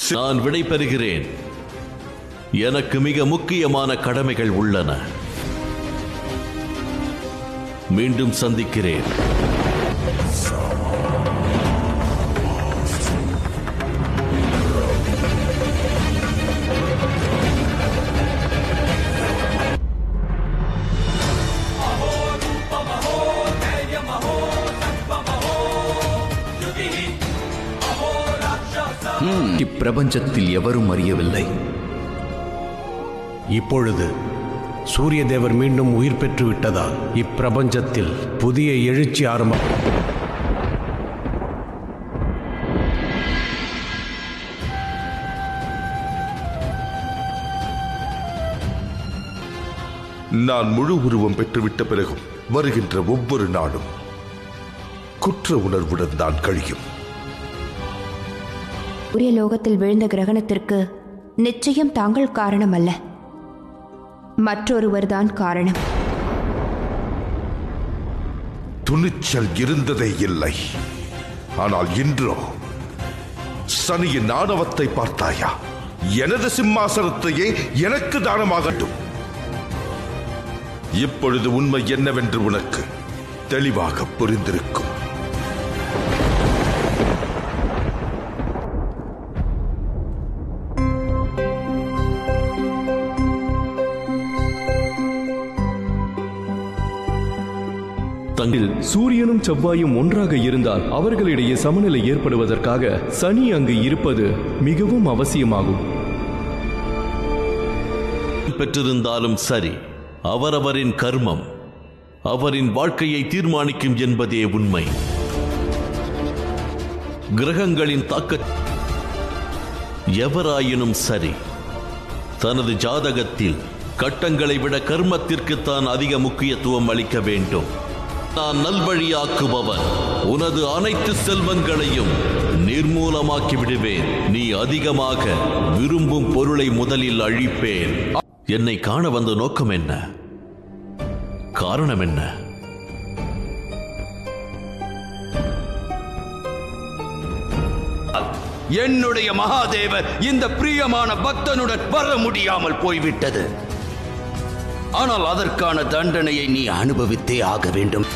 நான் விடை பெறுகிறேன். எனக்கு மிக முக்கியமான கடமைகள் உள்ளன. மீண்டும் சந்திக்கிறேன். இப்பிரபஞ்சத்தில் எவரும் அறியவில்லை. இப்பொழுது சூரிய தேவர் மீண்டும் உயிர் பெற்று விட்டதால் இப்பிரபஞ்சத்தில் புதிய எழுச்சி ஆரம்பம். நான் முழு உருவம் பெற்றுவிட்ட பிறகும் வருகின்ற ஒவ்வொரு நாளும் குற்ற உணர்வுடன் தான் கழியும். சூரிய லோகத்தில் விழுந்த கிரகணத்திற்கு நிச்சயம் தாங்கள் காரணம் அல்ல, மற்றொருவர்தான் காரணம். துணிச்சல் இருந்ததே இல்லை. ஆனால் இன்றோ சனியின் ஆணவத்தை பார்த்தாயா? எனது சிம்மாசனத்தையே எனக்கு தானமாகட்டும். இப்பொழுது உண்மை என்னவென்று உனக்கு தெளிவாக புரிந்திருக்கும். தங்கில் சூரியனும் செவ்வாயும் ஒன்றாக இருந்தால் அவர்களிடையே சமநிலை ஏற்படுவதற்காக சனி அங்கு இருப்பது மிகவும் அவசியமாகும். பெற்றிருந்தாலும் சரி, அவரவரின் கர்மம் அவரின் வாழ்க்கையை தீர்மானிக்கும் என்பதே உண்மை. கிரகங்களின் தாக்க எவராயினும் சரி, தனது ஜாதகத்தில் கட்டங்களை விட கர்மத்திற்குத்தான் அதிக முக்கியத்துவம் அளிக்க வேண்டும். நான் நல்வழியாக்குபவன். உனது அனைத்து செல்வங்களையும் நிர்மூலமாக்கி விடுவேன். நீ அதிகமாக விரும்பும் பொருளை முதலில் அழிப்பேன். என்னை காண வந்த நோக்கம் என்ன? காரணம் என்ன? என்னுடைய மகாதேவர் இந்த பிரியமான பக்தனுடன் வர முடியாமல் போய்விட்டது. ஆனால் அதற்கான தண்டனையை நீ அனுபவித்தே ஆக வேண்டும்.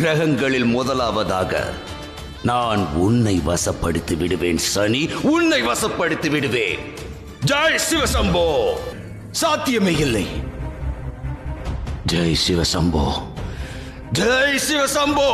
கிரகங்களில் முதலாவதாக நான் உன்னை வசப்படுத்தி விடுவேன் சனி, உன்னை வசப்படுத்தி விடுவேன். ஜெய் சிவசம்போ. சாத்தியமே இல்லை. ஜெய் சிவசம்போ, ஜெய் சிவசம்போ.